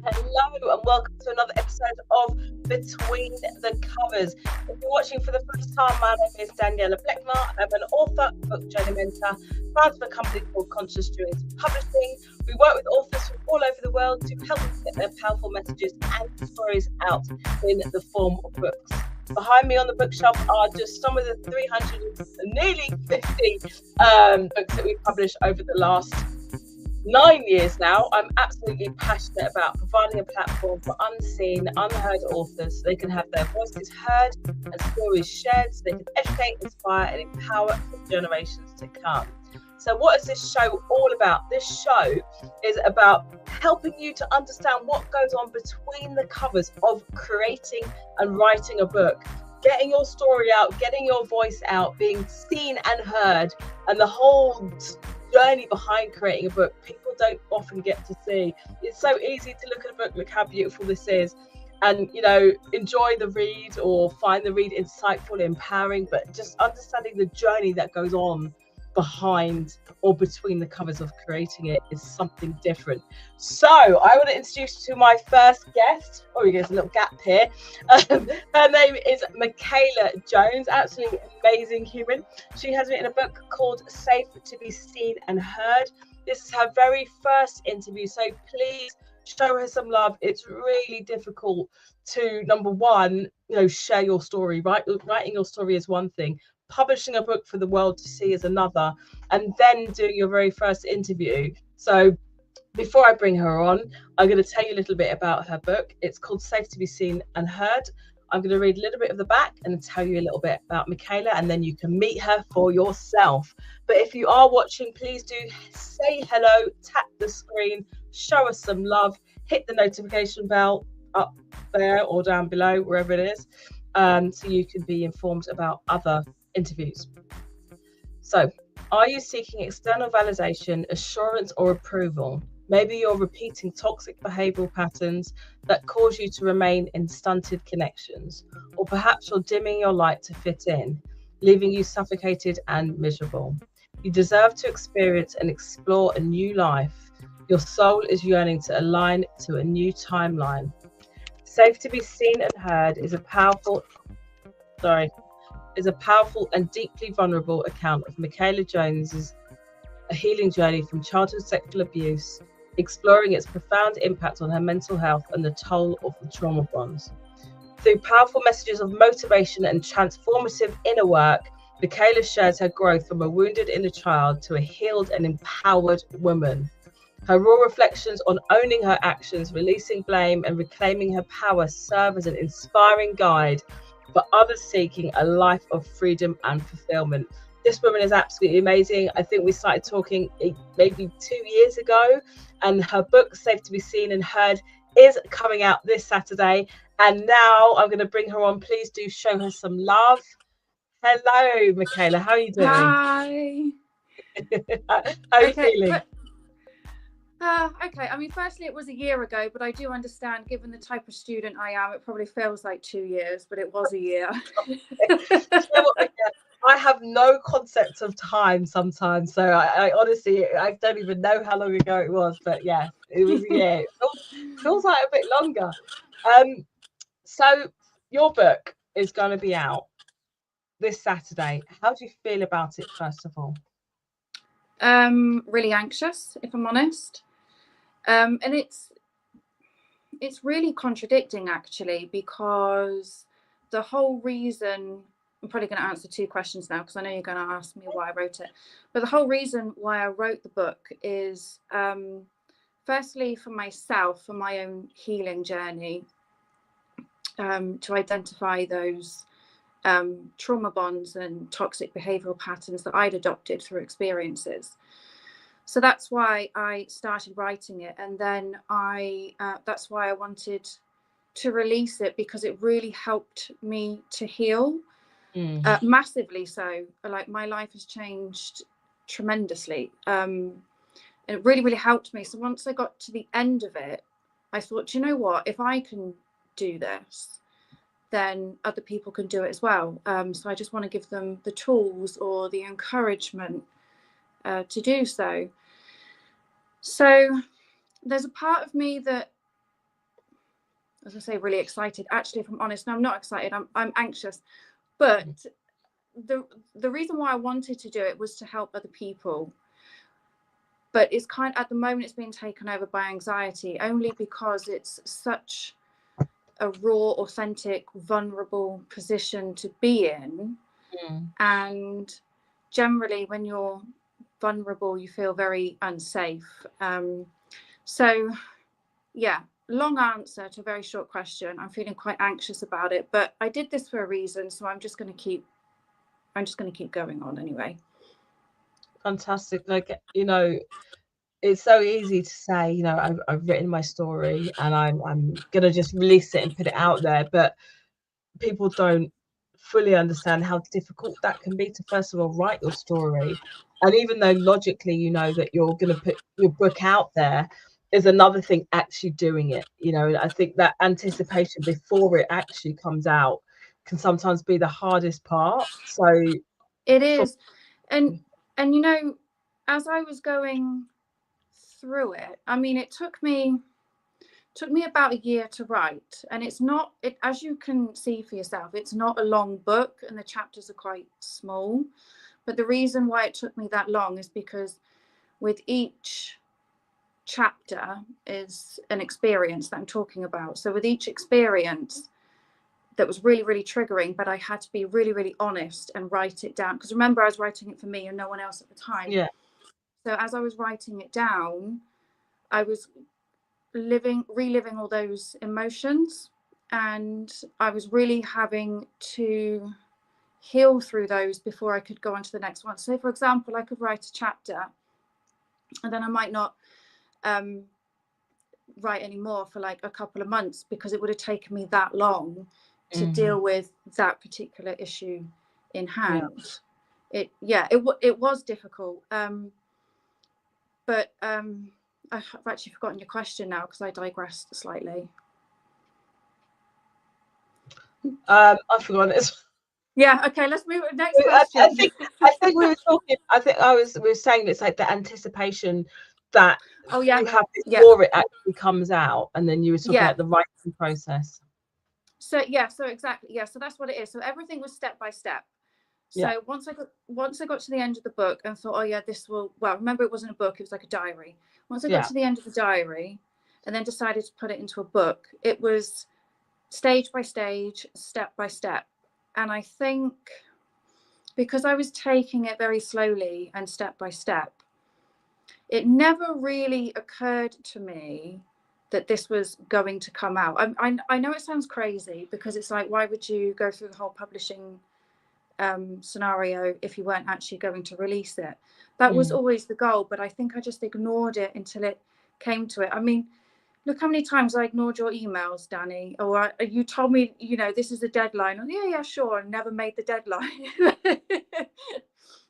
Hello and welcome to another episode of Between the Covers. If you're watching for the first time, my name is Daniela Bleckmar. I'm an author, book journey mentor, founder of a company called Conscious Dreams Publishing. We work with authors from all over the world to help them get their powerful messages and stories out in the form of books. Behind me on the bookshelf are just some of the 300, nearly 50 books that we've published over the last 9 years now. I'm absolutely passionate about providing a platform for unseen, unheard authors so they can have their voices heard and stories shared so they can educate, inspire, and empower the generations to come. So, what is this show all about? This show is about helping you to understand what goes on between the covers of creating and writing a book. Getting your story out, getting your voice out, being seen and heard, and the whole journey behind creating a book people don't often get to see. It's so easy to look at a book, look how beautiful this is, and enjoy the read or find the read insightful, empowering, but just understanding the journey that goes on behind or between the covers of creating it is something different. So I want to introduce you to my first guest. Oh, there's a little gap here. Her name is Michaela Jones, absolutely amazing human. She has written a book called Safe to be Seen and Heard. This is her very first interview, so please show her some love. It's really difficult to, number one, share your story, right? Writing your story is one thing, publishing a book for the world to see is another, and then doing your very first interview. So before I bring her on, I'm going to tell you a little bit about her book. It's called Safe to be Seen and Heard. I'm going to read a little bit of the back and tell you a little bit about Michaela, and then you can meet her for yourself. But if you are watching, please do say hello, tap the screen, show us some love, hit the notification bell up there or down below, wherever it is, so you can be informed about other interviews. So, are you seeking external validation, assurance, or approval? Maybe you're repeating toxic behavioral patterns that cause you to remain in stunted connections, or perhaps you're dimming your light to fit in, leaving you suffocated and miserable. You deserve to experience and explore a new life. Your soul is yearning to align to a new timeline. Safe to be Seen and Heard is a powerful and deeply vulnerable account of Michaela Jones's healing journey from childhood sexual abuse, exploring its profound impact on her mental health and the toll of the trauma bonds. Through powerful messages of motivation and transformative inner work, Michaela shares her growth from a wounded inner child to a healed and empowered woman. Her raw reflections on owning her actions, releasing blame, and reclaiming her power serve as an inspiring guide for others seeking a life of freedom and fulfillment. This woman is absolutely amazing. I think we started talking maybe 2 years ago, and her book, Safe to be Seen and Heard, is coming out this Saturday. And now I'm going to bring her on. Please do show her some love. Hello, Michaela. How are you doing? Hi. How are you feeling? Okay. I mean, firstly, it was a year ago, but I do understand, given the type of student I am, it probably feels like 2 years, but it was a year. You know what, I have no concept of time sometimes, so I honestly, I don't even know how long ago it was, but yeah, it was a year. It feels like a bit longer. So your book is going to be out this Saturday. How do you feel about it, first of all? Really anxious, if I'm honest. And it's really contradicting, actually, because the whole reason, I'm probably going to answer 2 questions now because I know you're going to ask me why I wrote it, but the whole reason why I wrote the book is firstly for myself, for my own healing journey, to identify those trauma bonds and toxic behavioral patterns that I'd adopted through experiences. So that's why I started writing it, and then that's why I wanted to release it, because it really helped me to heal, massively so. Like, my life has changed tremendously, and it really, really helped me. So once I got to the end of it, I thought, you know what, if I can do this, then other people can do it as well. So I just want to give them the tools or the encouragement to do so. So there's a part of me that as I say, really excited. Actually, if I'm honest, no, I'm not excited. I'm anxious. But the reason why I wanted to do it was to help other people. But it's at the moment, it's being taken over by anxiety, only because it's such a raw, authentic, vulnerable position to be in. And generally, when you're vulnerable, you feel very unsafe. So yeah, long answer to a very short question. I'm feeling quite anxious about it, but I did this for a reason, so I'm just going to keep going on anyway. Fantastic. Like, you know, it's so easy to say, you know, I've written my story and I'm gonna just release it and put it out there, but people don't fully understand how difficult that can be to, first of all, write your story. And even though logically you know that you're going to put your book out there, is another thing actually doing it. You know, I think that anticipation before it actually comes out can sometimes be the hardest part. So it is. And you know, as I was going through it, I mean, it took me about a year to write, and it's not, it, as you can see for yourself, it's not a long book and the chapters are quite small. But the reason why it took me that long is because with each chapter is an experience that I'm talking about. So with each experience that was really, really triggering, but I had to be really, really honest and write it down. Because remember, I was writing it for me and no one else at the time. yeah. So as I was writing it down, I was reliving all those emotions, and I was really having to heal through those before I could go on to the next one. So for example, I could write a chapter and then I might not write anymore for like a couple of months because it would have taken me that long to deal with that particular issue in hand. It was difficult, but I've actually forgotten your question now because I digressed slightly. I forgot it. Yeah, okay, let's move to the next question. I think we were talking, we were saying it's like the anticipation that you have before it actually comes out, and then you were talking about the writing process. So exactly, so that's what it is. So everything was step by step. So once I got to the end of the book and thought, oh yeah, this will, well, remember, it wasn't a book, it was like a diary. Once I got to the end of the diary and then decided to put it into a book, it was stage by stage, step by step. And I think because I was taking it very slowly and step by step, it never really occurred to me that this was going to come out. I know it sounds crazy because it's like, why would you go through the whole publishing scenario if you weren't actually going to release it? That was always the goal, but I think I just ignored it until it came to it. I mean, look how many times I ignored your emails, Danny, or you told me, you know, this is a deadline. Oh, yeah, sure, and never made the deadline.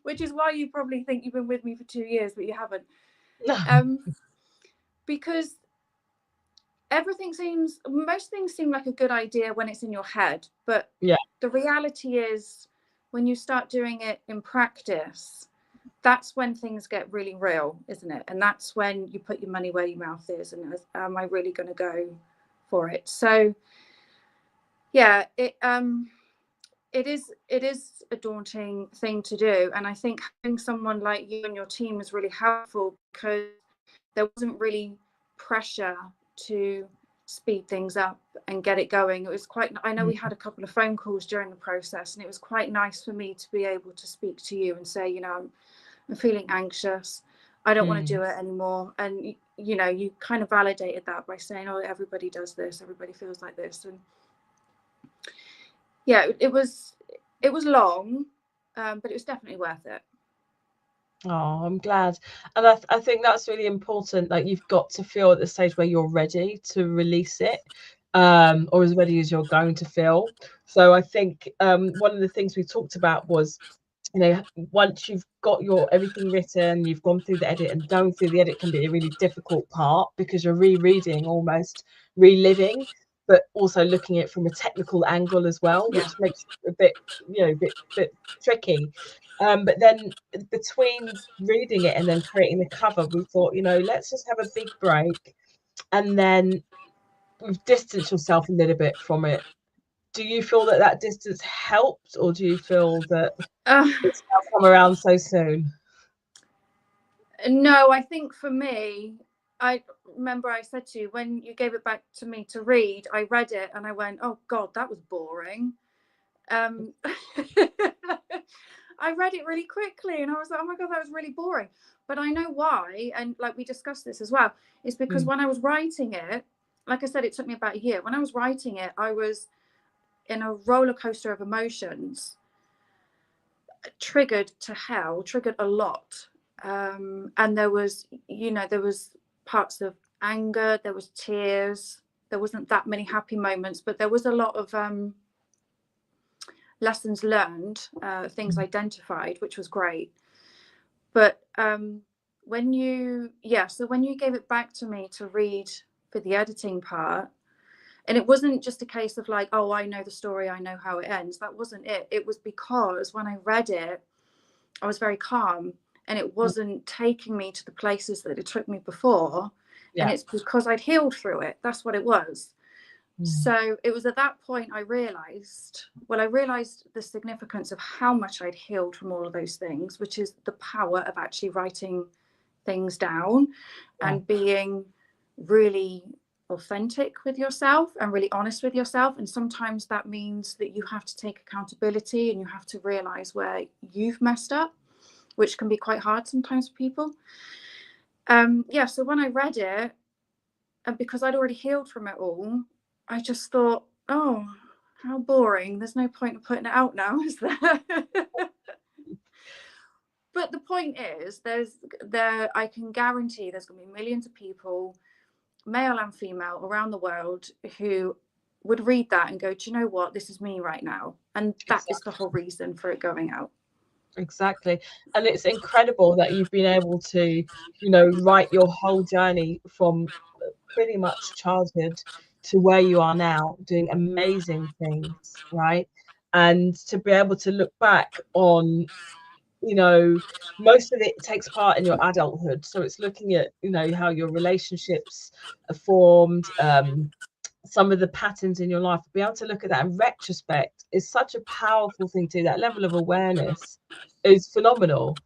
Which is why you probably think you've been with me for 2 years, but you haven't. Because most things seem like a good idea when it's in your head, but the reality is when you start doing it in practice, that's when things get really real, isn't it? And that's when you put your money where your mouth is, and am I really going to go for it? So yeah, it is a daunting thing to do, and I think having someone like you and your team is really helpful because there wasn't really pressure to speed things up and get it going. It was I know we had a couple of phone calls during the process, and it was quite nice for me to be able to speak to you and say, you know, I'm feeling anxious, I don't want to do it anymore. And you know, you kind of validated that by saying, oh, everybody does this, everybody feels like this. And yeah, it was long, but it was definitely worth it. Oh, I'm glad. And I think that's really important. Like, you've got to feel at the stage where you're ready to release it, or as ready as you're going to feel. So I think one of the things we talked about was, you know, once you've got your everything written, you've gone through the edit, and going through the edit can be a really difficult part because you're rereading, almost reliving, but also looking at it from a technical angle as well, which makes it a bit, you know, bit tricky. But then between reading it and then creating the cover, we thought, you know, let's just have a big break and then you've distanced yourself a little bit from it. Do you feel that that distance helped, or do you feel that it's now come around so soon? No, I think for me, I remember I said to you when you gave it back to me to read, I read it and I went, oh God, that was boring. I read it really quickly and I was like, oh my God, that was really boring. But I know why. And like we discussed this as well, is because when I was writing it, like I said, it took me about a year. When I was writing it, I was in a roller coaster of emotions, triggered to hell, triggered a lot. And there was, there was parts of anger, there was tears, there wasn't that many happy moments, but there was a lot of lessons learned, things identified, which was great. But when you gave it back to me to read for the editing part, and it wasn't just a case of like, oh, I know the story, I know how it ends. That wasn't it. It was because when I read it, I was very calm and it wasn't taking me to the places that it took me before. And it's because I'd healed through it. That's what it was. So it was at that point I realized the significance of how much I'd healed from all of those things, which is the power of actually writing things down and being really authentic with yourself and really honest with yourself. And sometimes that means that you have to take accountability and you have to realize where you've messed up, which can be quite hard sometimes for people. So when I read it, and because I'd already healed from it all, I just thought, oh, how boring. There's no point in putting it out now, is there? But the point is, I can guarantee there's going to be millions of people, male and female, around the world who would read that and go, do you know what? This is me right now. And that is the whole reason for it going out. Exactly. And it's incredible that you've been able to, write your whole journey from pretty much childhood to where you are now, doing amazing things, right? And to be able to look back on, most of it takes part in your adulthood. So it's looking at, how your relationships are formed, some of the patterns in your life. Be able to look at that in retrospect is such a powerful thing to do. That level of awareness is phenomenal.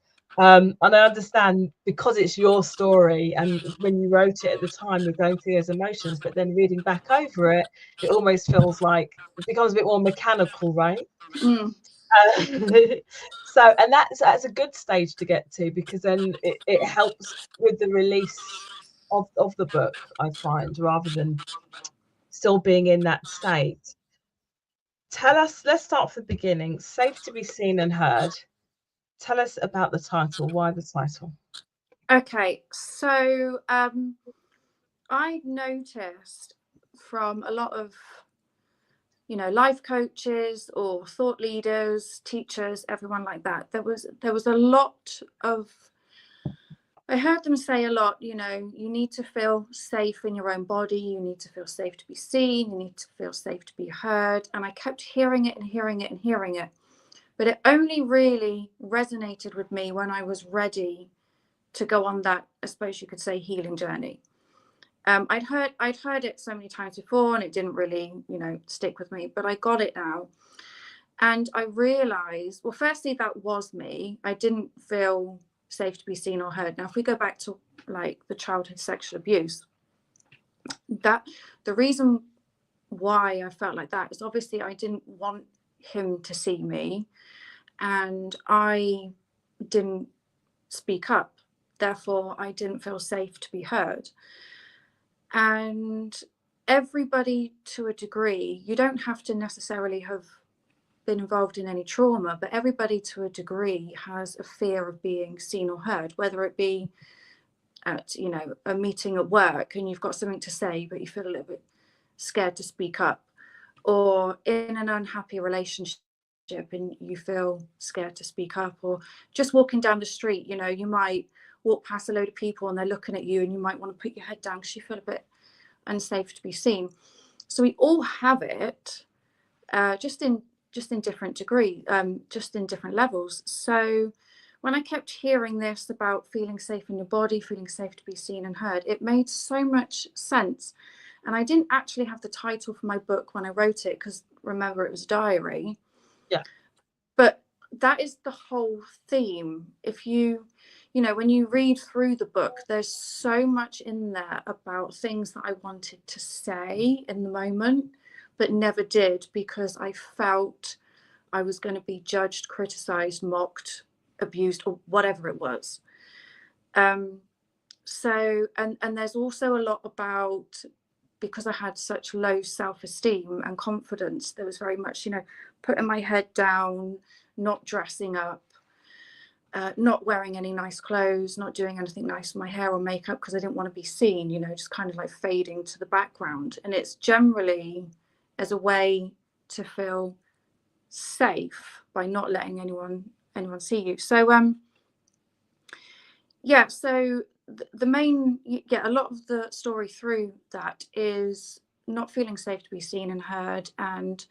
And I understand because it's your story, and when you wrote it at the time, you're going through those emotions, but then reading back over it, it almost feels like it becomes a bit more mechanical, right? So, and that's a good stage to get to, because then it helps with the release of the book, I find, rather than still being in that state. Tell us, let's start from the beginning. Safe to be seen and heard. Tell us about the title. Why the title? Okay, so I noticed from a lot of, life coaches or thought leaders, teachers, everyone like that, there was a lot of, I heard them say a lot, you need to feel safe in your own body. You need to feel safe to be seen. You need to feel safe to be heard. And I kept hearing it and hearing it and hearing it. But it only really resonated with me when I was ready to go on that, I suppose you could say, healing journey. I'd heard it so many times before and it didn't really, stick with me, but I got it now. And I realized, well, firstly, that was me. I didn't feel safe to be seen or heard. Now, if we go back to like the childhood sexual abuse, that the reason why I felt like that is obviously I didn't want him to see me and I didn't speak up. Therefore, I didn't feel safe to be heard. And everybody, to a degree, you don't have to necessarily have been involved in any trauma, but everybody to a degree has a fear of being seen or heard, whether it be at, a meeting at work and you've got something to say, but you feel a little bit scared to speak up, or in an unhappy relationship and you feel scared to speak up, or just walking down the street, you might walk past a load of people and they're looking at you and you might want to put your head down because you feel a bit unsafe to be seen. So we all have it, just in different degree, just in different levels. So when I kept hearing this about feeling safe in your body, feeling safe to be seen and heard, it made so much sense. And I didn't actually have the title for my book when I wrote it, because remember, it was a diary. Yeah. But that is the whole theme. If you know, when you read through the book, there's so much in there about things that I wanted to say in the moment, but never did, because I felt I was going to be judged, criticized, mocked, abused, or whatever it was. So, and there's also a lot about, because I had such low self-esteem and confidence, there was very much, you know, putting my head down, not dressing up, not wearing any nice clothes, not doing anything nice with my hair or makeup because I didn't want to be seen, you know, just kind of like fading to the background. And it's generally as a way to feel safe by not letting anyone see you. So yeah, so the main, yeah, a lot of the story through that is not feeling safe to be seen and heard. And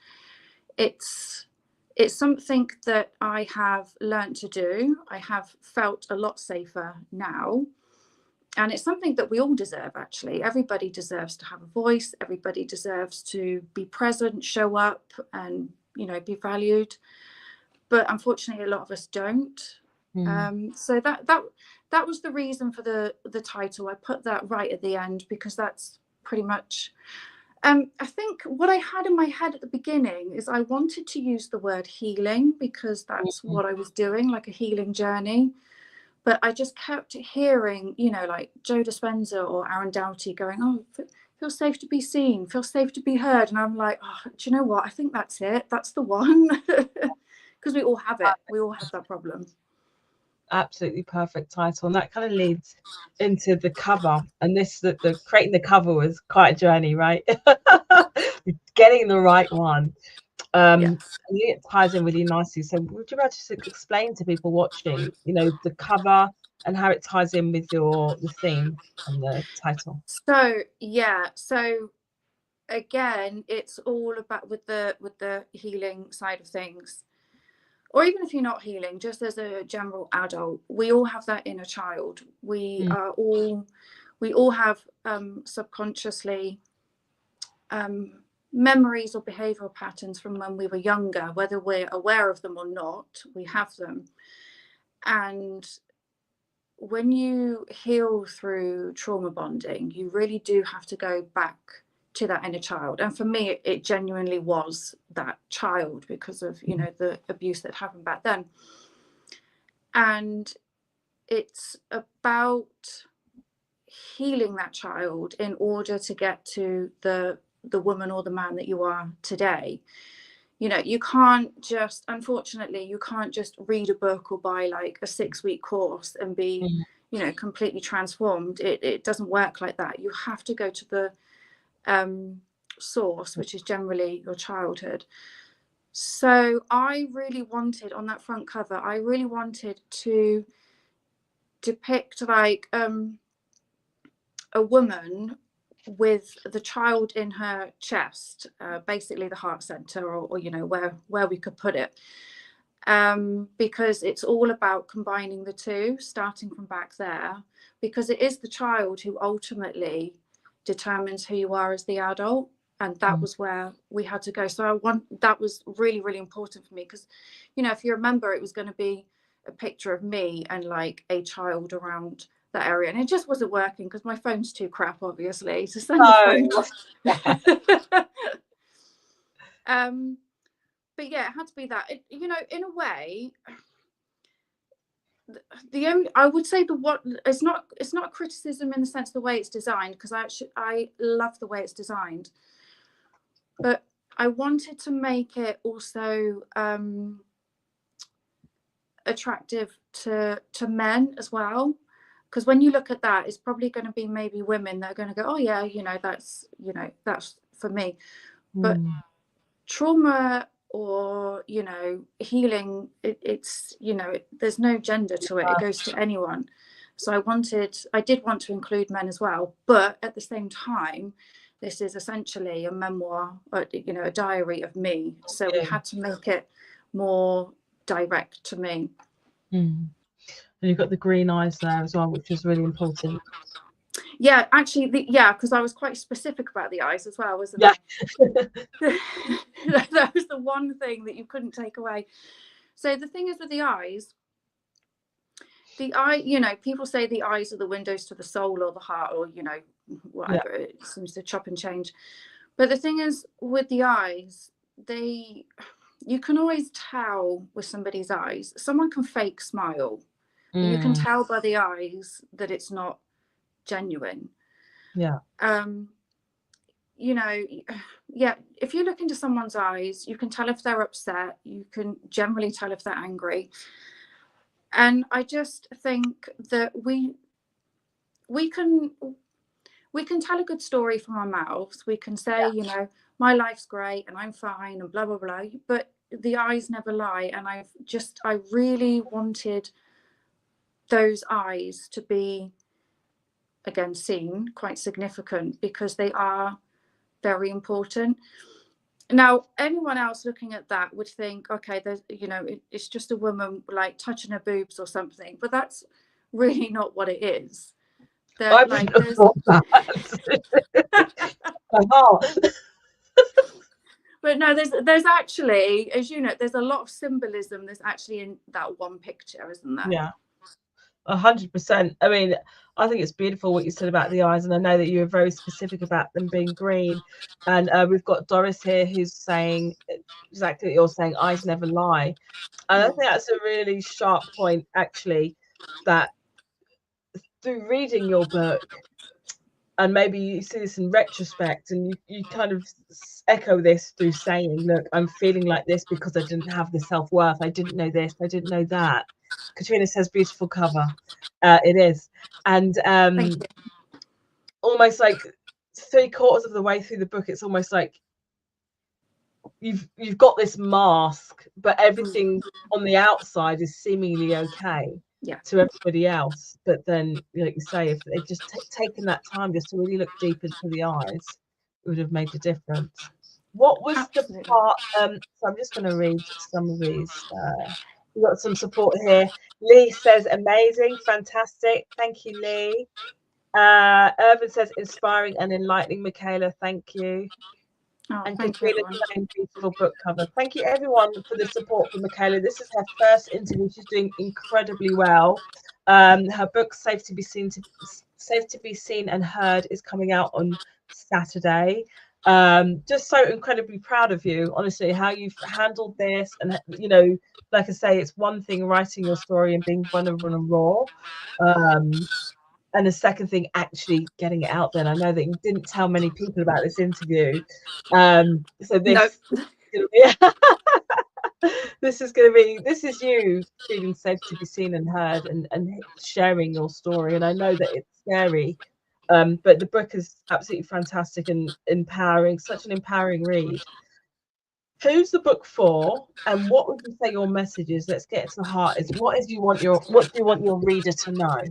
it's something that I have learned to do. I have felt a lot safer now. And it's something that we all deserve, actually. Everybody deserves to have a voice. Everybody deserves to be present, show up, and, you know, be valued. But unfortunately, a lot of us don't. So that was the reason for the title. I put that right at the end because that's pretty much. I think what I had in my head at the beginning is I wanted to use the word healing because that's what I was doing, like a healing journey. But I just kept hearing, you know, like Joe Dispenza or Aaron Doughty going, oh, feel safe to be seen, feel safe to be heard. And I'm like, oh, do you know what? I think that's it. That's the one. Because we all have it. We all have that problem. Absolutely perfect title, and that kind of leads into the cover. And this, the creating the cover was quite a journey, right? Getting the right one. And it ties in really nicely. So would you like to explain to people watching, you know, the cover and how it ties in with the theme and the title? So yeah, so again, it's all about with the healing side of things. Or even if you're not healing, just as a general adult, we all have that inner child. We all have subconsciously memories or behavioral patterns from when we were younger, whether we're aware of them or not, we have them. And when you heal through trauma bonding, you really do have to go back to that inner child. And for me, it genuinely was that child because of, you know, the abuse that happened back then. And it's about healing that child in order to get to the woman or the man that you are today. You know, you can't just, unfortunately, you can't just read a book or buy like a 6-week course and be, you know, completely transformed. It doesn't work like that. You have to go to the source, which is generally your childhood. So I really wanted, on that front cover, I really wanted to depict like a woman with the child in her chest, basically the heart center, or you know, where we could put it, because it's all about combining the two, starting from back there, because it is the child who ultimately determines who you are as the adult. And that was where we had to go. So that was really, really important for me, because, you know, if you remember, it was going to be a picture of me and like a child around that area, and it just wasn't working because my phone's too crap, obviously, to send the phone. But yeah, it had to be that. You know, in a way, the only, I would say, it's not a criticism in the sense of the way it's designed, because I love the way it's designed, but I wanted to make it also attractive to men as well. Because when you look at that, it's probably going to be maybe women that are going to go, oh yeah, you know, that's for me. But trauma or, you know, healing, it's, you know, there's no gender to it. It goes to anyone. So I did want to include men as well. But at the same time, this is essentially a memoir, you know, a diary of me. So we had to make it more direct to me. And you've got the green eyes there as well, which is really important. Yeah, actually, because I was quite specific about the eyes as well, wasn't Yeah. I? That was the one thing that you couldn't take away. So the thing is with the eyes, the eye, people say the eyes are the windows to the soul or the heart, or whatever. Yeah. It seems to chop and change. But the thing is with the eyes, you can always tell with somebody's eyes. Someone can fake smile, but you can tell by the eyes that it's not genuine. Yeah. If you look into someone's eyes, you can tell if they're upset. You can generally tell if they're angry. And I just think that we can tell a good story from our mouths. We can say, my life's great and I'm fine and blah blah blah, but the eyes never lie. And I really wanted those eyes to be, again, seen, quite significant, because they are very important. Now, anyone else looking at that would think, okay, there's, it's just a woman like touching her boobs or something, but that's really not what it is. I wouldn't have thought that. But no, there's actually, as you know, there's a lot of symbolism that's actually in that one picture, isn't there? Yeah, 100%. I mean, I think it's beautiful what you said about the eyes, and I know that you were very specific about them being green. And we've got Doris here who's saying exactly what you're saying, eyes never lie. And I think that's a really sharp point, actually, that through reading your book, and maybe you see this in retrospect, and you kind of echo this through saying, look, I'm feeling like this because I didn't have the self-worth. I didn't know this. I didn't know that. Katrina says, beautiful cover. It is. And almost like 3/4 of the way through the book, it's almost like you've got this mask, but everything on the outside is seemingly okay to everybody else. But then, like you say, if they'd just taken that time just to really look deep into the eyes, it would have made a difference. What was Absolutely. the part? So I'm just going to read some of these. We've got some support here. Lee says, amazing, fantastic. Thank you, Lee. Irvin says, inspiring and enlightening, Michaela. Thank you. And Katrina saying, beautiful book cover. Thank you, everyone, for the support for Michaela. This is her first interview. She's doing incredibly well. Her book, Safe to Be Seen and Heard, is coming out on Saturday. Just so incredibly proud of you, honestly, how you've handled this. And, like I say, it's one thing writing your story and being vulnerable and raw. And the second thing, actually getting it out there. And I know that you didn't tell many people about this interview. So this, this is you feeling safe to be seen and heard, and sharing your story. And I know that it's scary, but the book is absolutely fantastic and empowering, such an empowering read. Who's the book for, and what would you say your message is? Let's get to the heart. What do you want your reader to know?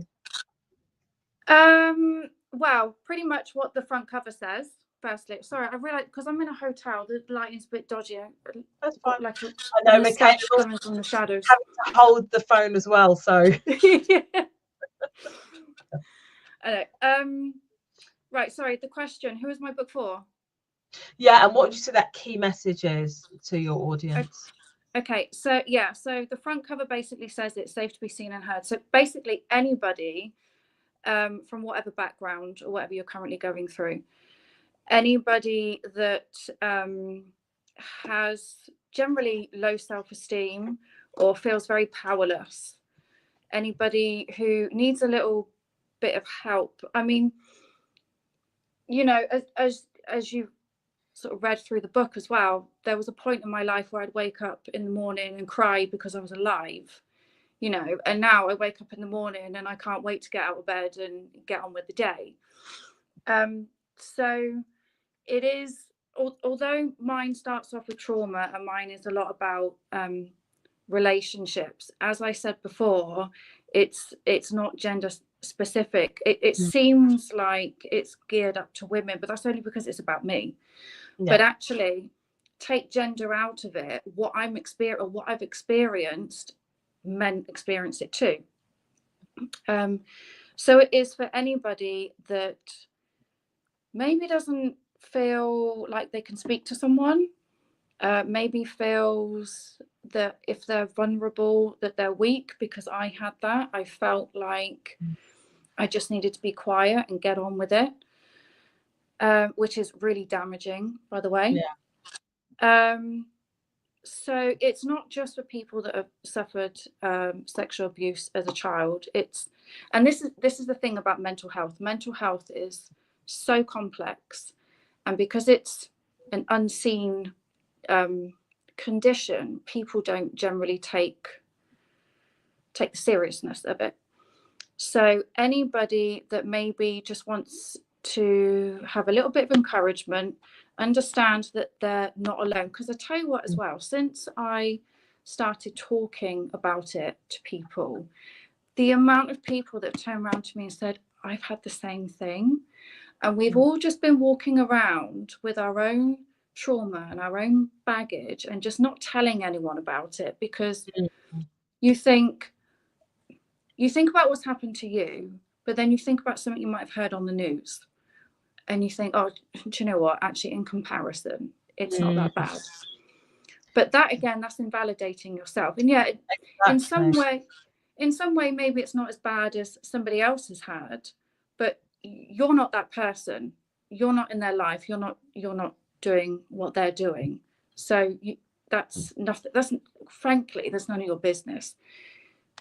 Well, pretty much what the front cover says. Firstly, sorry, I realized because I'm in a hotel, the lighting's a bit dodgy. That's fine. Like I know Michaela coming from the shadows. Having to hold the phone as well, so. Right. Sorry. The question: who is my book for? Yeah, and what would you say that key message is to your audience? Okay, so the front cover basically says it's safe to be seen and heard. So basically, anybody from whatever background or whatever you're currently going through, anybody that has generally low self-esteem or feels very powerless, anybody who needs a little bit of help. I mean, as you sort of read through the book as well, there was a point in my life where I'd wake up in the morning and cry because I was alive, and now I wake up in the morning and I can't wait to get out of bed and get on with the day. So it is, although mine starts off with trauma and mine is a lot about relationships, as I said before, it's not gender specific. It seems like it's geared up to women, but that's only because it's about me. But actually, take gender out of it. What I've experienced, men experience it too. So it is for anybody that maybe doesn't feel like they can speak to someone, maybe feels that if they're vulnerable that they're weak, because I had that. I felt like I just needed to be quiet and get on with it, which is really damaging, by the way. So it's not just for people that have suffered sexual abuse as a child. And this is the thing about mental health. Mental health is so complex, and because it's an unseen condition, people don't generally take the seriousness of it. So anybody that maybe just wants to have a little bit of encouragement, understand that they're not alone. Because I tell you what as well, since I started talking about it to people, the amount of people that have turned around to me and said, I've had the same thing. And we've all just been walking around with our own trauma and our own baggage and just not telling anyone about it, because you think about what's happened to you, but then you think about something you might have heard on the news and you think, oh, do you know what? Actually, in comparison, it's not that bad. But that, again, that's invalidating yourself. And yeah, exactly. in some way, maybe it's not as bad as somebody else has had, but you're not that person. You're not in their life. You're not doing what they're doing. So that's nothing. Frankly, that's none of your business.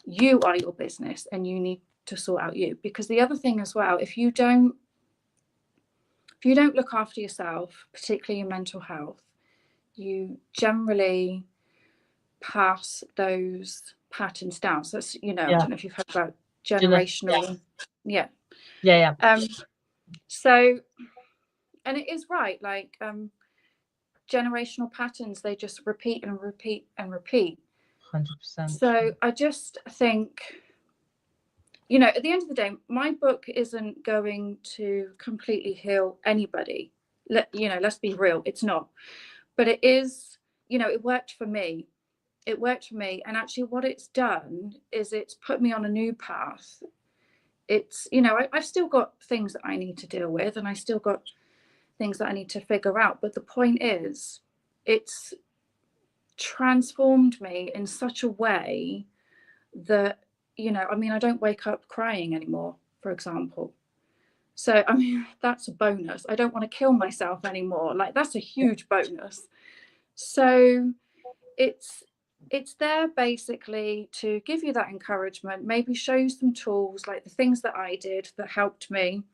You are your business, and you need to sort out you. Because the other thing as well, if you don't look after yourself, particularly your mental health, you generally pass those patterns down. So that's, I don't know if you've heard about generational. Yeah. So, and it is right, like generational patterns, they just repeat and repeat and repeat. 100%. So I just think, at the end of the day, my book isn't going to completely heal anybody. Let's be real, it's not. But it is, it worked for me. It worked for me. And actually what it's done is it's put me on a new path. It's, I've still got things that I need to deal with, and I still got things that I need to figure out. But the point is, it's transformed me in such a way that, I don't wake up crying anymore, for example. So, that's a bonus. I don't want to kill myself anymore. Like, that's a huge bonus. So it's there basically to give you that encouragement, maybe show you some tools, like the things that I did that helped me.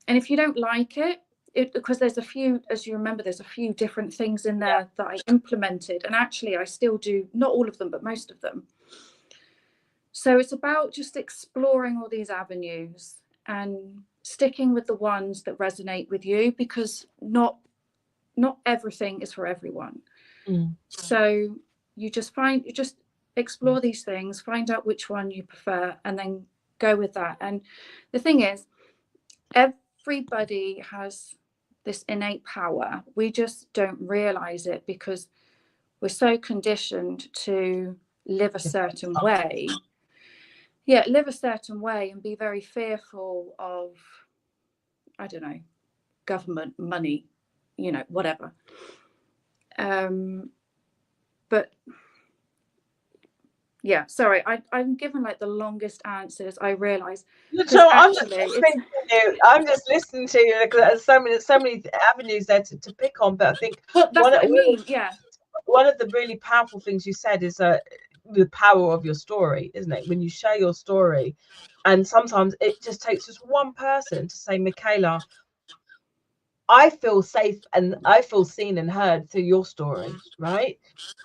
And if you don't like it, because there's a few, as you remember, there's a few different things in there that I implemented, and actually I still do, not all of them, but most of them. So it's about just exploring all these avenues and sticking with the ones that resonate with you, because not everything is for everyone. So you just explore these things, find out which one you prefer, and then go with that. And the thing is, everybody has this innate power. We just don't realize it because we're so conditioned to live a certain way. Live a certain way and be very fearful of, I don't know, government, money, whatever. But yeah, sorry, I'm given like the longest answers, I realise. So I'm just listening to you. Like, there's so many avenues there to pick on. But I think one of the really powerful things you said is the power of your story, isn't it? When you share your story, and sometimes it just takes just one person to say, Michaela, I feel safe and I feel seen and heard through your story, right?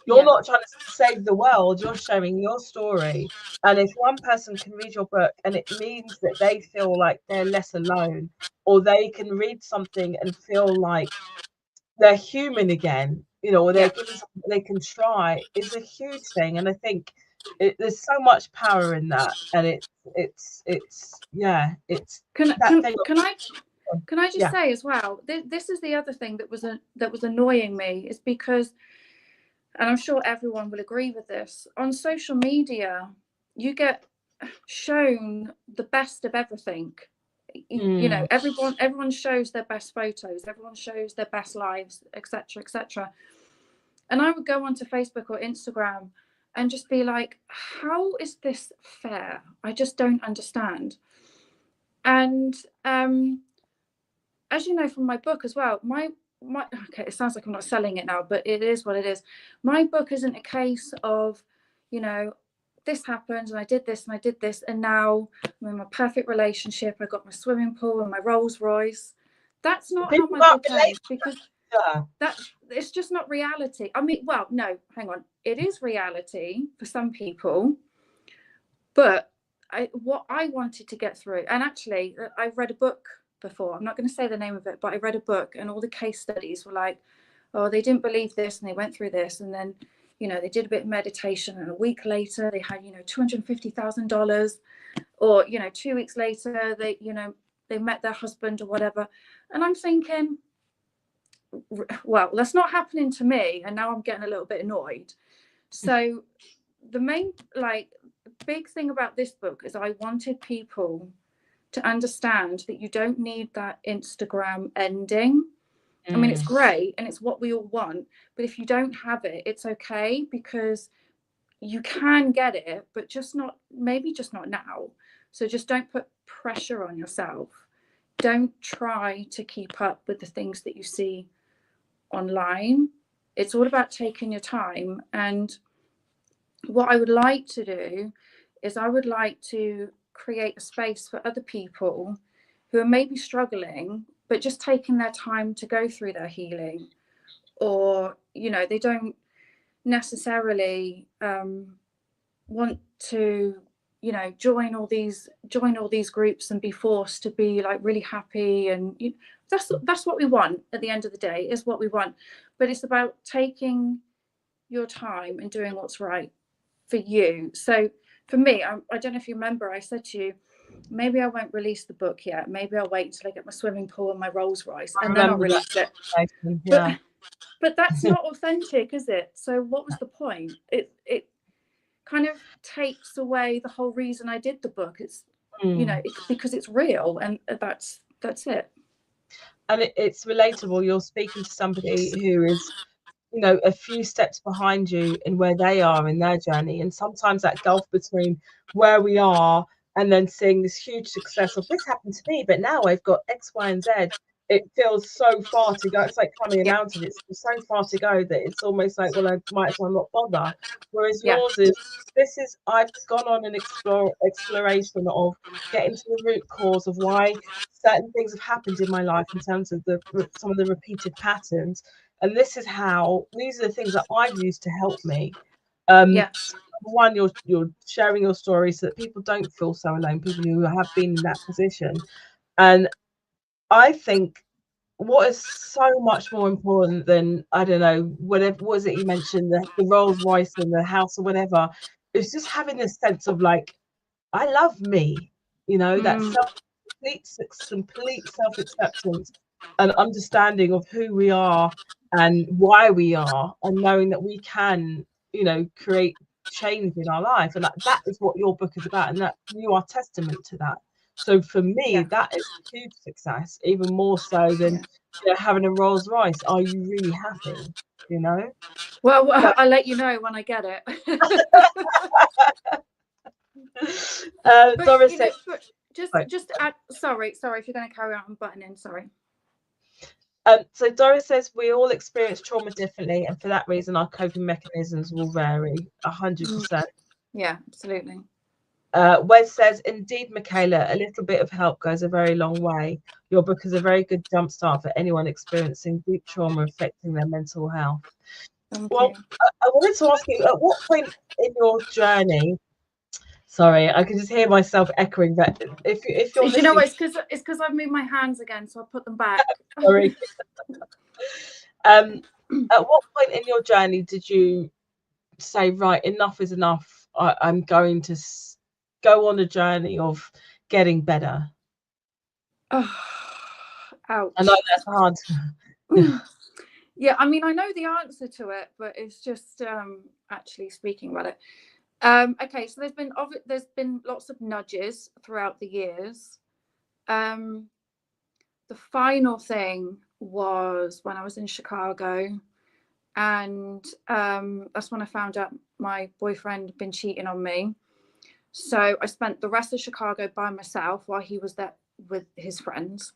You're not trying to save the world, you're sharing your story. And if one person can read your book, and it means that they feel like they're less alone, or they can read something and feel like they're human again, or they're given something they can try, is a huge thing. And I think there's so much power in that. And it's Can I just say as well, this is the other thing that was annoying me, is because, and I'm sure everyone will agree with this, on social media, you get shown the best of everything. You know, everyone shows their best photos, everyone shows their best lives, etc., etc. And I would go onto Facebook or Instagram and just be like, how is this fair? I just don't understand. And as you know from my book as well, my okay, it sounds like I'm not selling it now, but it is what it is. My book isn't a case of, you know, this happened and I did this and I did this, and now I'm in my perfect relationship, I got my swimming pool and my Rolls Royce. That's not how my book ends, because that it's just not reality. I mean, well, no, hang on, it is reality for some people, but what I wanted to get through, and actually I've read a book before, I'm not going to say the name of it, but I read a book and all the case studies were like, oh, they didn't believe this and they went through this, and then, you know, they did a bit of meditation and a week later they had, you know, $250,000, or, you know, 2 weeks later they, you know, they met their husband or whatever. And I'm thinking, well, that's not happening to me, and now I'm getting a little bit annoyed. So the main, like, big thing about this book is I wanted people to understand that you don't need that Instagram ending. I mean, it's great and it's what we all want, but if you don't have it, it's okay, because you can get it, but just not, maybe just not now. So just don't put pressure on yourself. Don't try to keep up with the things that you see online. It's all about taking your time. And what I would like to do is I would like to create a space for other people who are maybe struggling, but just taking their time to go through their healing, or, you know, they don't necessarily want to, you know, join all these groups and be forced to be like really happy. And that's what we want at the end of the day, is what we want. But it's about taking your time and doing what's right for you. So for me, I don't know if you remember, I said to you, maybe I won't release the book yet. Maybe I'll wait until I get my swimming pool and my Rolls Royce, and then I'll release it. Yeah. But that's not authentic, is it? So what was the point? It kind of takes away the whole reason I did the book. It's you know, it's because it's real, and that's it. And it's relatable. You're speaking to somebody who is, you know, a few steps behind you in where they are in their journey. And sometimes that gulf between where we are and then seeing this huge success of, this happened to me, but now I've got X, Y, and Z. It feels so far to go. It's like climbing a mountain. It's so far to go that it's almost like, well, I might as well not bother. Whereas yours is, I've gone on an exploration of getting to the root cause of why certain things have happened in my life in terms of some of the repeated patterns. And these are the things that I've used to help me. One, you're sharing your story so that people don't feel so alone, people who have been in that position. And I think what is so much more important than, I don't know, whatever was it you mentioned, the Rolls Royce and the house or whatever, is just having this sense of like, I love me, you know, that complete self-acceptance and understanding of who we are and why we are, and knowing that we can, you know, create change in our life. And that is what your book is about, and that you are testament to that. So for me, that is a huge success, even more so than, you know, having a Rolls Royce. Are you really happy? You know? Well, I'll let you know when I get it. Doris said, just add, sorry if you're going to carry on, I'm butting in, sorry. So Doris says we all experience trauma differently, and for that reason our coping mechanisms will vary. 100%. Yeah, absolutely. Wes says, indeed, Michaela, a little bit of help goes a very long way. Your book is a very good jumpstart for anyone experiencing deep trauma affecting their mental health. Thank well, you. I wanted to ask you, at what point in your journey, sorry, I can just hear myself echoing that. If you're listening, you know what, it's because I've moved my hands again, so I'll put them back. Sorry. At what point in your journey did you say, right, enough is enough? I'm going to go on a journey of getting better. Oh, ouch. I know that's hard. Yeah, I mean, I know the answer to it, but it's just actually speaking about it. Okay, so there's been lots of nudges throughout the years. The final thing was when I was in Chicago, and that's when I found out my boyfriend had been cheating on me. So I spent the rest of Chicago by myself while he was there with his friends,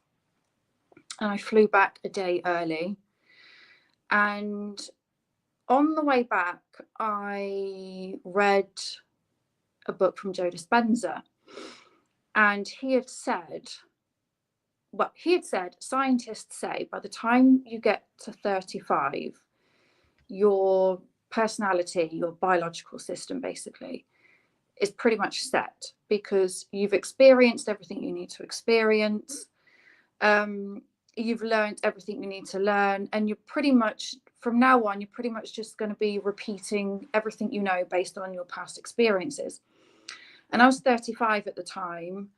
and I flew back a day early. And on the way back, I read a book from Joe Dispenza, and he had said, scientists say by the time you get to 35, your personality, your biological system basically, is pretty much set, because you've experienced everything you need to experience. You've learned everything you need to learn, and you're pretty much, from now on, you're pretty much just going to be repeating everything you know based on your past experiences. And I was 35 at the time,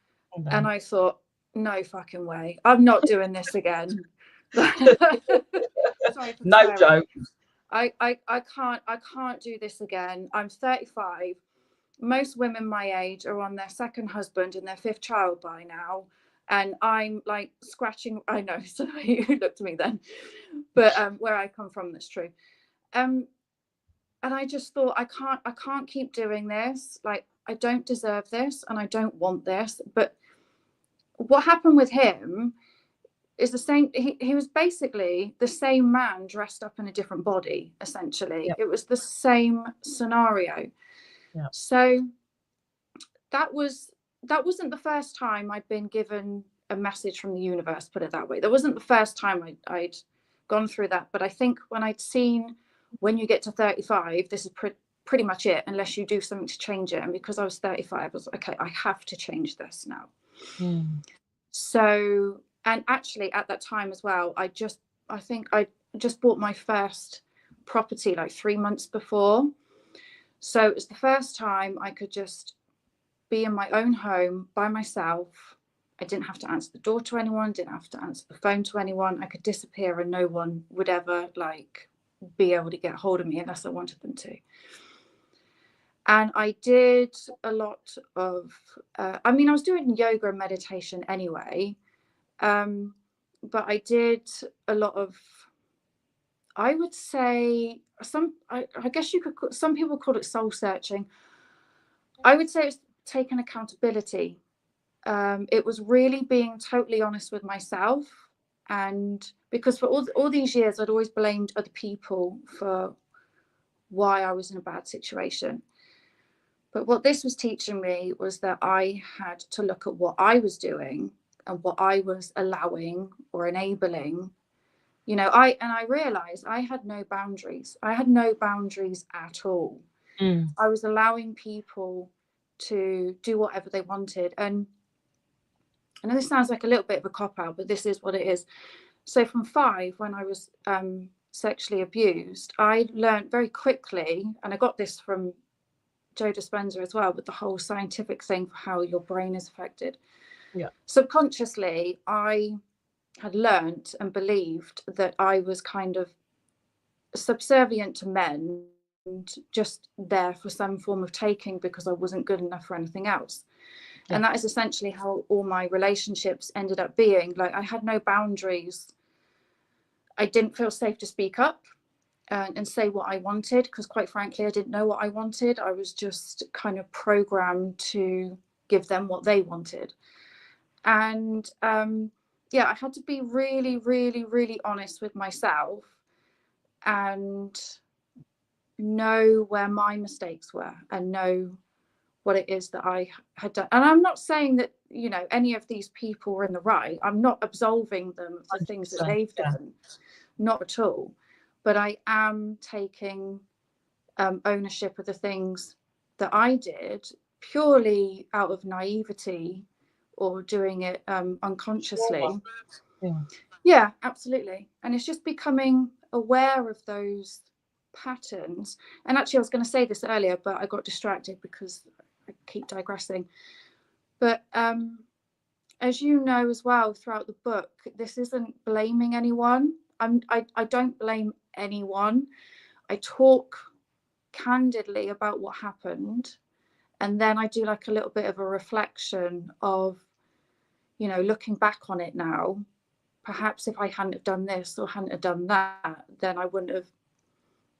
and I thought, no fucking way, I'm not doing this again. Sorry for no joke. I can't do this again. I'm 35. Most women my age are on their second husband and their fifth child by now, and I'm like scratching. I know, so you looked at me then, but where I come from, that's true. And I just thought, I can't keep doing this. Like, I don't deserve this, and I don't want this. But what happened with him is the same. He was basically the same man dressed up in a different body, essentially. Yep. It was the same scenario. Yep. So that wasn't the first time I'd been given a message from the universe, put it that way. That wasn't the first time I'd gone through that. But I think when I'd seen, when you get to 35, this is pretty much it, unless you do something to change it. And because I was 35, I was like, okay, I have to change this now. So, and actually at that time as well, I think I just bought my first property like 3 months before. So it was the first time I could just be in my own home by myself. I didn't have to answer the door to anyone, didn't have to answer the phone to anyone. I could disappear and no one would ever like be able to get hold of me unless I wanted them to. And I did a lot of, I was doing yoga and meditation anyway, but I did a lot of, I would say, I guess you could, some people call it soul searching. I would say it's taking accountability. It was really being totally honest with myself. And because for all these years, I'd always blamed other people for why I was in a bad situation. But what this was teaching me was that I had to look at what I was doing and what I was allowing or enabling. You know, I realized I had no boundaries. I had no boundaries at all. I was allowing people to do whatever they wanted. And I know this sounds like a little bit of a cop-out, but this is what it is. So from 5, when I was sexually abused, I learned very quickly, and I got this from Joe Dispenza as well, with the whole scientific thing for how your brain is affected. Yeah. Subconsciously, I had learnt and believed that I was kind of subservient to men and just there for some form of taking because I wasn't good enough for anything else. Yeah. And that is essentially how all my relationships ended up being. Like, I had no boundaries. I didn't feel safe to speak up and say what I wanted, because quite frankly, I didn't know what I wanted. I was just kind of programmed to give them what they wanted. And yeah, I had to be really, really, really honest with myself and know where my mistakes were and know what it is that I had done. And I'm not saying that, you know, any of these people were in the right. I'm not absolving them of the things that they've done, not at all. But I am taking ownership of the things that I did purely out of naivety or doing it unconsciously. Yeah, absolutely. And it's just becoming aware of those patterns. And actually, I was going to say this earlier, but I got distracted because I keep digressing. But as you know as well, throughout the book, this isn't blaming anyone. I don't blame anyone. I talk candidly about what happened, and then I do like a little bit of a reflection of, you know, looking back on it now, perhaps if I hadn't have done this or hadn't have done that, then I wouldn't have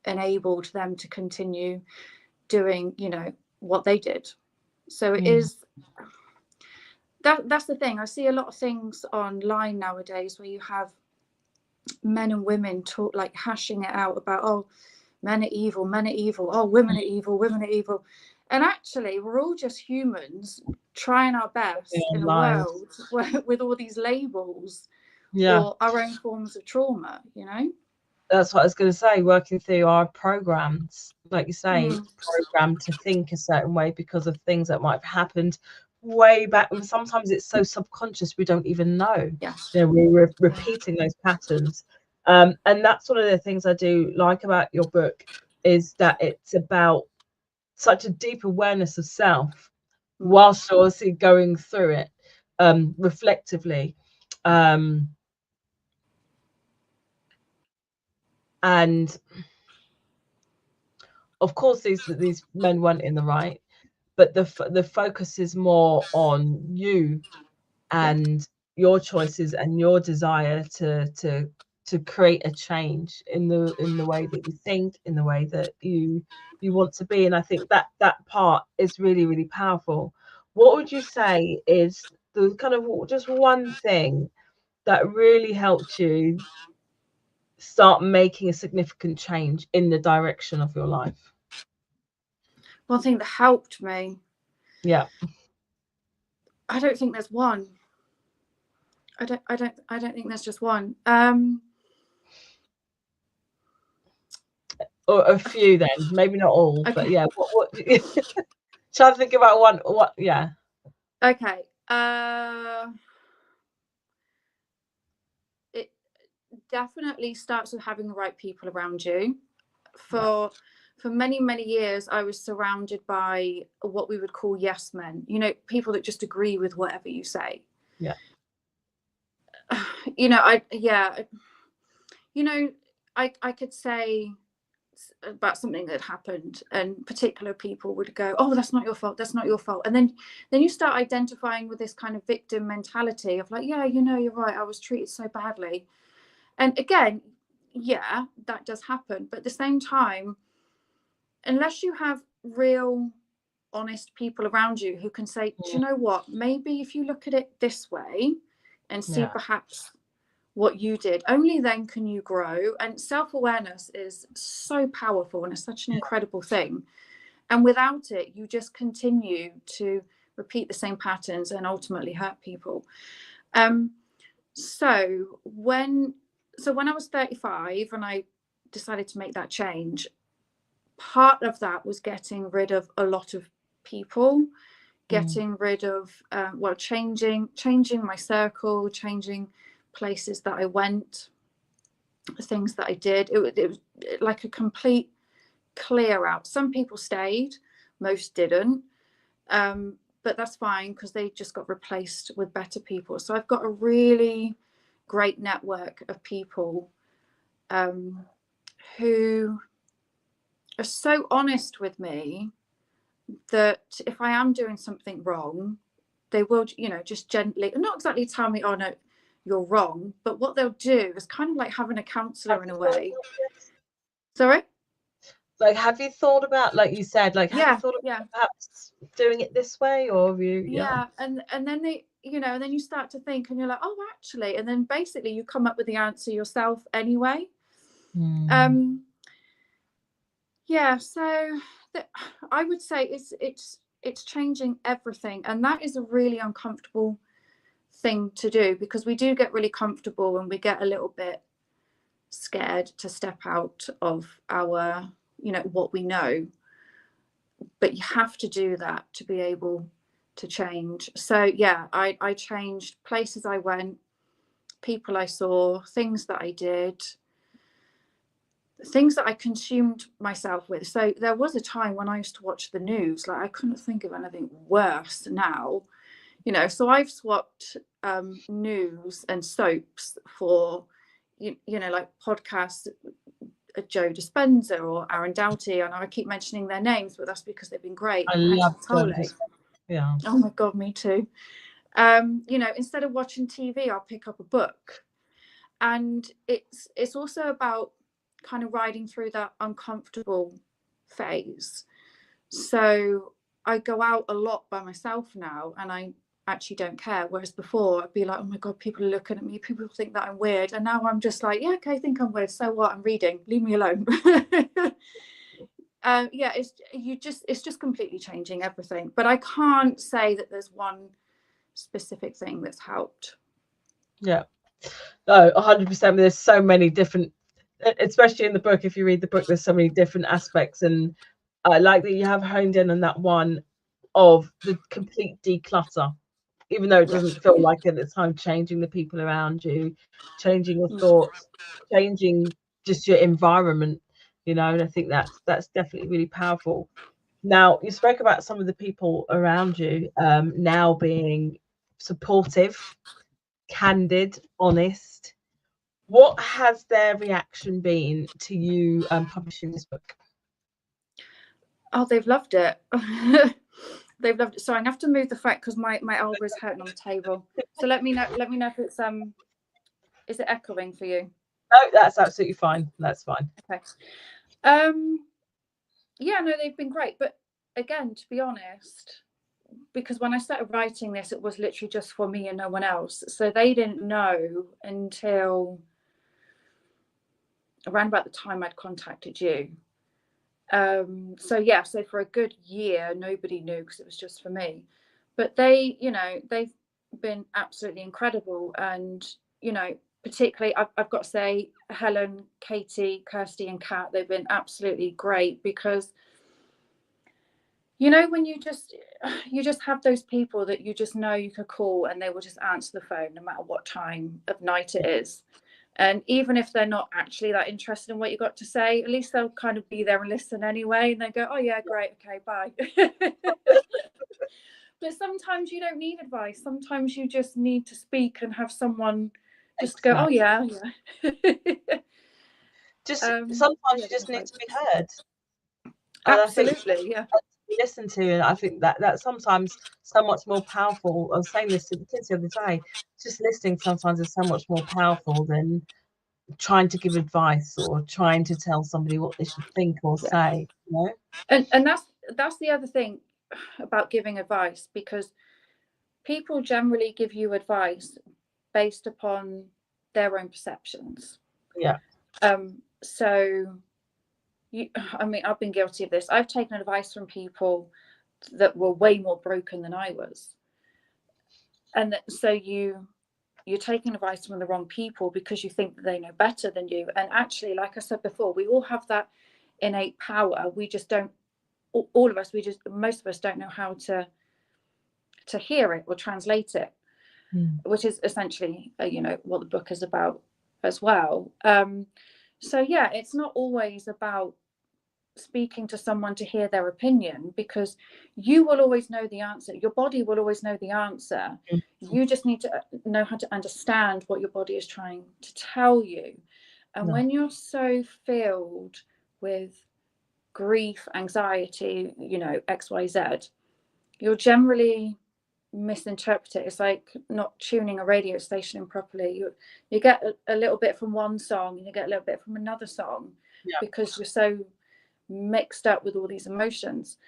enabled them to continue doing, you know, what they did. So it is that's the thing. I see a lot of things online nowadays where you have men and women talk, like hashing it out about, oh, men are evil, oh, women are evil, women are evil. And actually we're all just humans trying our best in a world where, with all these labels or our own forms of trauma, you know. That's what I was going to say, working through our programs, like you say, programmed to think a certain way because of things that might have happened way back. And sometimes it's so subconscious we don't even know. Yes. You know, we're repeating those patterns. And that's one of the things I do like about your book, is that it's about such a deep awareness of self whilst obviously going through it reflectively. And of course these men weren't in the right, but the focus is more on you and your choices and your desire to create a change in the way that you think, in the way that you want to be. And I think that part is really, really powerful. What would you say is the kind of just one thing that really helped you start making a significant change in the direction of your life? One thing that helped me, Yeah. I don't think there's one. I don't think there's just one. Or a few then, maybe not all, Okay. but yeah. What try to think about one. What? Yeah. Okay. It definitely starts with having the right people around you. For many years, I was surrounded by what we would call yes men. You know, people that just agree with whatever you say. Yeah. You know, I could say about something that happened, and particular people would go, oh, that's not your fault, that's not your fault. And then you start identifying with this kind of victim mentality of like, yeah, you know, you're right, I was treated so badly. And again, yeah, that does happen, but at the same time, unless you have real honest people around you who can say, do you know what, maybe if you look at it this way and see perhaps what you did, only then can you grow. And self-awareness is so powerful and it's such an incredible thing, and without it you just continue to repeat the same patterns and ultimately hurt people. So when I was 35 and I decided to make that change, part of that was getting rid of a lot of people, getting rid of changing my circle, changing places that I went, things that I did. It was like a complete clear out. Some people stayed, most didn't, but that's fine because they just got replaced with better people. So I've got a really great network of people who are so honest with me that if I am doing something wrong, they will, you know, just gently, not exactly tell me, oh no, you're wrong, but what they'll do is kind of like having a counsellor in a way. Sorry? Like, have you thought about, like you said, like, have you thought about perhaps doing it this way, or have you? And then they, you know, and then you start to think and you're like, oh, actually, and then basically you come up with the answer yourself anyway. So I would say it's changing everything, and that is a really uncomfortable thing to do, because we do get really comfortable and we get a little bit scared to step out of our, you know, what we know, but you have to do that to be able to change. So yeah, I changed places I went, people I saw, things that I did, things that I consumed myself with. So there was a time when I used to watch the news, like I couldn't think of anything worse now, you know. So I've swapped news and soaps for, you know, like podcasts Joe Dispenza or Aaron Doughty. I know I keep mentioning their names, but that's because they've been great. I love Joe. Yeah. Oh my God, me too. You know, instead of watching TV, I'll pick up a book. And it's also about kind of riding through that uncomfortable phase. So I go out a lot by myself now, and I actually don't care. Whereas before I'd be like, oh my God, people are looking at me, people think that I'm weird. And now I'm just like, yeah, okay, I think I'm weird, so what, I'm reading, leave me alone. Yeah, it's just completely changing everything. But I can't say that there's one specific thing that's helped. Yeah, no, 100%. There's so many different, especially in the book, if you read the book, there's so many different aspects, and I like that you have honed in on that one of the complete declutter, even though it doesn't feel like it at the time, changing the people around you, changing your thoughts, changing just your environment, you know. And I think that's definitely really powerful. Now, you spoke about some of the people around you now being supportive, candid, honest. What has their reaction been to you publishing this book? Oh, they've loved it. They've loved it. So I'm gonna have to move the fact because my elbow is hurting on the table. So let me know if it's is it echoing for you? No, that's absolutely fine. That's fine. Okay. Yeah, no, they've been great. But again, to be honest, because when I started writing this, it was literally just for me and no one else. So they didn't know until around about the time I'd contacted you. So yeah, so for a good year, nobody knew because it was just for me. But they, you know, they've been absolutely incredible. And, you know, particularly, I've got to say, Helen, Katie, Kirsty and Kat, they've been absolutely great because, you know, when you just have those people that you just know you could call and they will just answer the phone no matter what time of night it is. And even if they're not actually that interested in what you got to say, at least they'll kind of be there and listen anyway. And they go, oh yeah, great. Okay, bye. But sometimes you don't need advice. Sometimes you just need to speak and have someone just go, oh yeah, yeah. Just sometimes you just need to be heard. And absolutely, yeah. Listen to, and I think that's sometimes so much more powerful. I was saying this to the kids the other day. Just listening sometimes is so much more powerful than trying to give advice or trying to tell somebody what they should think or say. You know? And that's the other thing about giving advice, because people generally give you advice based upon their own perceptions. Yeah. So I mean, I've been guilty of this. I've taken advice from people that were way more broken than I was. And so you're taking advice from the wrong people because you think that they know better than you. And actually, like I said before, we all have that innate power. We just don't, all of us, most of us don't know how to hear it or translate it, which is essentially, you know, what the book is about as well. So yeah, it's not always about speaking to someone to hear their opinion, because you will always know the answer. Your body will always know the answer. You just need to know how to understand what your body is trying to tell you. And when you're so filled with grief, anxiety, you know, XYZ, you'll generally misinterpret it. It's like not tuning a radio station in properly. You get a little bit from one song and you get a little bit from another song, because you're so mixed up with all these emotions.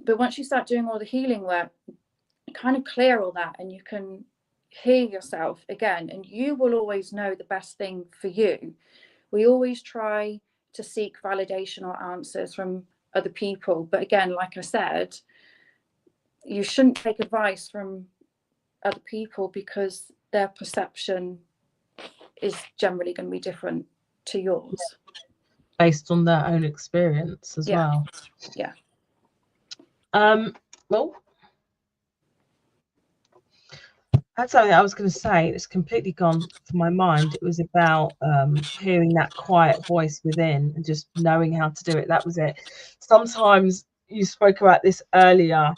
But once you start doing all the healing work, you kind of clear all that and you can hear yourself again, and you will always know the best thing for you. We always try to seek validation or answers from other people, but again, like I said, you shouldn't take advice from other people because their perception is generally going to be different to yours, based on their own experience as well. Yeah. Well, that's something I was going to say. It's completely gone from my mind. It was about hearing that quiet voice within and just knowing how to do it. That was it. Sometimes, you spoke about this earlier,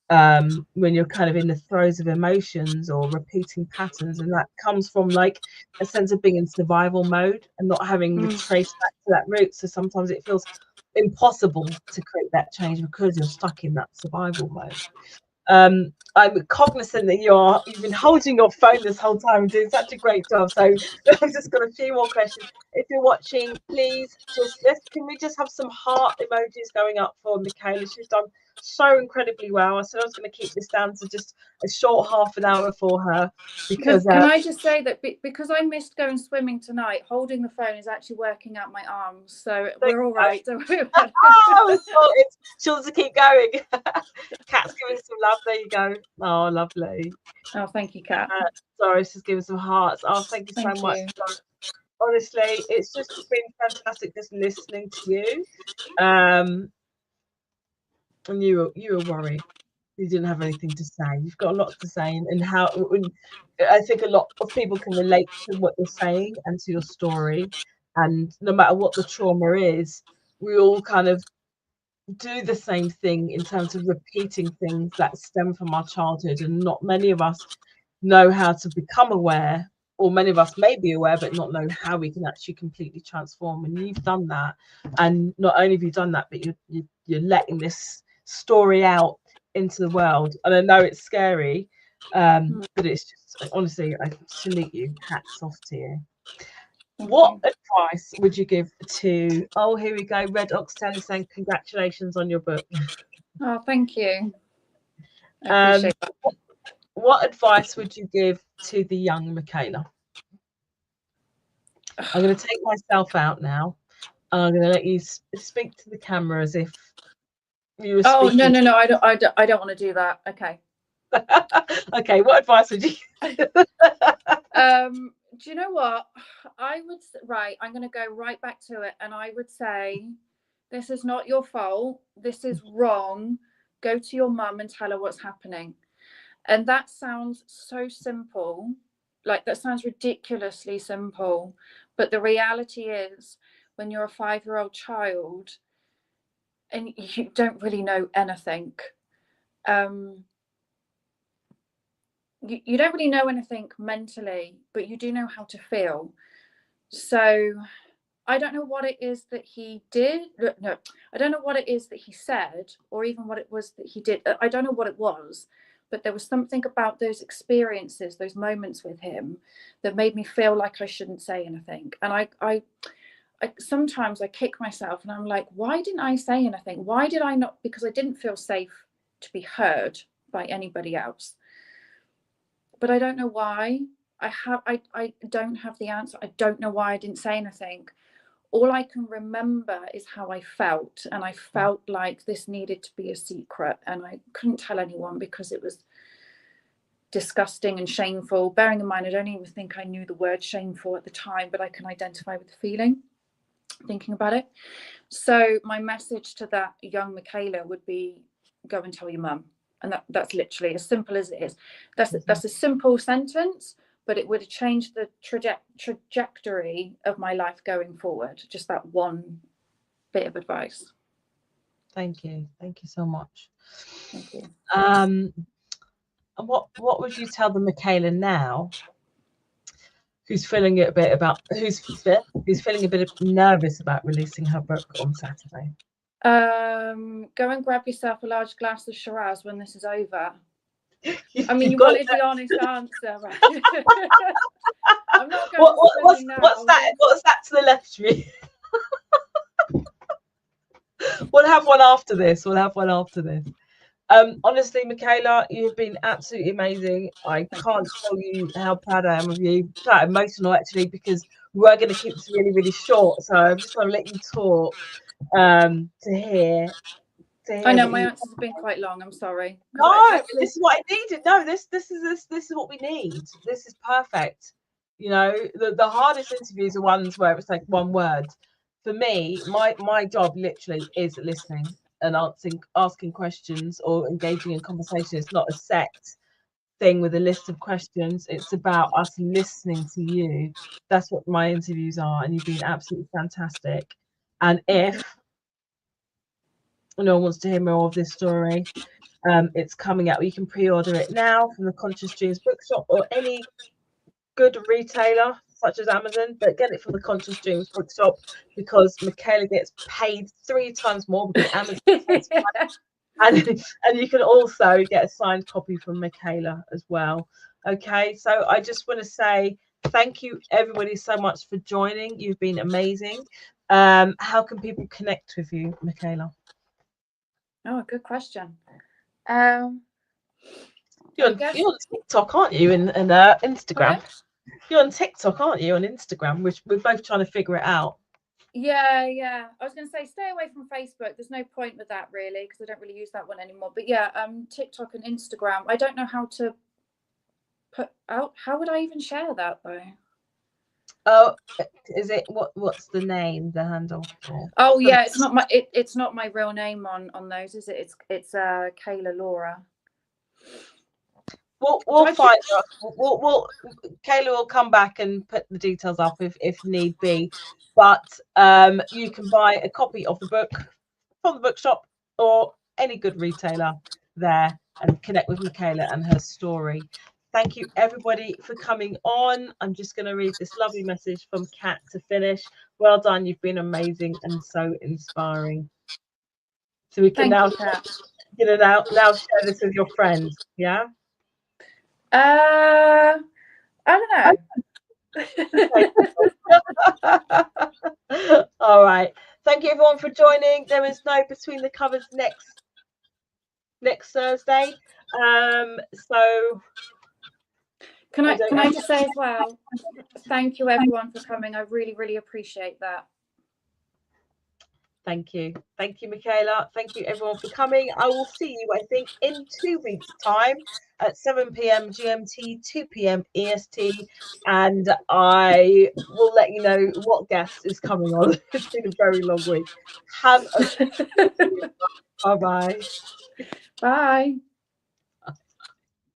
when you're kind of in the throes of emotions or repeating patterns, and that comes from like a sense of being in survival mode and not having the trace back to that root. So sometimes it feels impossible to create that change because you're stuck in that survival mode. I'm cognizant that you've been holding your phone this whole time and doing such a great job. So I've just got a few more questions. If you're watching, please can we just have some heart emojis going up for Michaela? She's done so incredibly well. I said I was going to keep this down to just a short half an hour for her because can I just say that because I missed going swimming tonight, holding the phone is actually working out my arms, so we're all right. She'll just keep going. Kat's giving some love. There you go. Oh, lovely. Oh, thank you, Kat. Sorry, she's giving some hearts. Oh, thank you so much. Honestly, it's just been fantastic just listening to you. And you were worried. You didn't have anything to say. You've got a lot to say, and I think a lot of people can relate to what you're saying and to your story. And no matter what the trauma is, we all kind of do the same thing in terms of repeating things that stem from our childhood, and not many of us know how to become aware, or many of us may be aware but not know how we can actually completely transform. And you've done that, and not only have you done that, but you're letting this story out into the world. And I know it's scary, but it's just, honestly, I salute you. Hats off to you. What advice would you give to, oh, here we go, Red Oxtail is saying congratulations on your book. Oh, thank you. I appreciate that. What advice would you give to the young Michaela? I'm going to take myself out now, and I'm going to let you speak to the camera as if you were speaking. Oh, no, I don't want to do that. Okay. Okay, what advice would you do you know what I would? Right, I'm going to go right back to it, and I would say, this is not your fault. This is wrong. Go to your mum and tell her what's happening. And that sounds so simple. Like, that sounds ridiculously simple. But the reality is, when you're a 5-year-old child and you don't really know anything, you don't really know anything mentally, but you do know how to feel. So I don't know what it is that he did. No, I don't know what it is that he said, or even what it was that he did. I don't know what it was, but there was something about those experiences, those moments with him, that made me feel like I shouldn't say anything. And I sometimes I kick myself and I'm like, why didn't I say anything? Why did I not? Because I didn't feel safe to be heard by anybody else. But I don't know why. I don't have the answer. I don't know why I didn't say anything. All I can remember is how I felt, and I felt like this needed to be a secret, and I couldn't tell anyone because it was disgusting and shameful. Bearing in mind, I don't even think I knew the word shameful at the time, but I can identify with the feeling thinking about it. So my message to that young Michaela would be, go and tell your mum. And that's literally as simple as it is. That's a simple sentence, but it would have changed the trajectory of my life going forward. Just that one bit of advice. Thank you so much. Thank you. What would you tell the Michaela now who's feeling a bit nervous about releasing her book on Saturday? Go and grab yourself a large glass of Shiraz when this is over. I mean, you wanted the honest answer, right? I'm not going what's that to the left of me? We'll have one after this. Honestly, Michaela, you've been absolutely amazing. I can't tell you how proud I am of you. Quite emotional, actually, because we're going to keep this really, really short. So I'm just going to let you talk to hear. I know my answers have been quite long. I'm sorry. No, this is what I needed. No, this is what we need. This is perfect. You know, the hardest interviews are ones where it's like one word. For me, my job literally is listening and asking questions or engaging in conversation. It's not a set thing with a list of questions. It's about us listening to you. That's what my interviews are, and you've been absolutely fantastic. And if no one wants to hear more of this story, It's coming out. You can pre-order it now from the Conscious Dreams Bookshop or any good retailer such as Amazon, but get it from the Conscious Dreams Bookshop because Michaela gets paid 3 times more because Amazon takes money. And you can also get a signed copy from Michaela as well. Okay, so I just want to say thank you everybody so much for joining. You've been amazing. How can people connect with you, Michaela? Oh, good question. You're on TikTok, aren't you? And Instagram. Pardon? You're on TikTok, aren't you? On Instagram, which we're both trying to figure it out. Yeah. I was going to say stay away from Facebook. There's no point with that really because I don't really use that one anymore. But yeah, TikTok and Instagram. I don't know how to put out. How would I even share that though? Oh, is it what's the name, the handle? Oh yeah, it's not my it's not my real name on those, is it? It's Kayla Laura. We'll find out. We'll Kayla will come back and put the details up if need be. But you can buy a copy of the book from the bookshop or any good retailer there and connect with Michaela and her story. Thank you everybody for coming on. I'm just going to read this lovely message from Kat to finish. Well done, you've been amazing and so inspiring. So we can now share this with your friends. Yeah. I don't know. All right. Thank you everyone for joining. There is no Between the Covers next Thursday. So can I just say as well, thank you everyone for coming. I really appreciate that. Thank you, Michaela. Thank you everyone for coming. I will see you, I think, in 2 weeks' time at 7 p.m. GMT, 2 p.m. EST, and I will let you know what guest is coming on. It's been a very long week. Have a bye-bye. Bye.